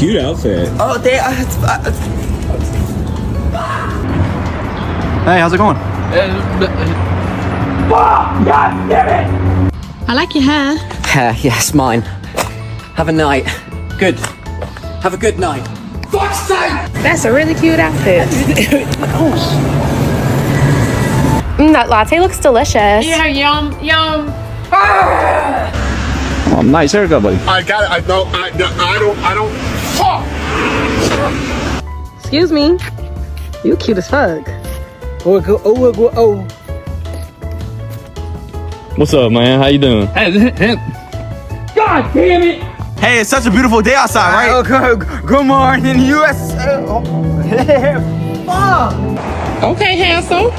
Cute outfit. Oh, Hey, how's it going? I like your hair. Yes, mine. Have a night. Good. Have a good night. Fuck's sake! That's a really cute outfit. That latte looks delicious. Yeah, yum, yum. Oh, nice haircut, buddy. I got it. I don't. Fuck! Excuse me. You cute as fuck. What's up, man? How you doing? God damn it! Hey, it's such a beautiful day outside, right? Okay, good morning, USA. Okay, handsome.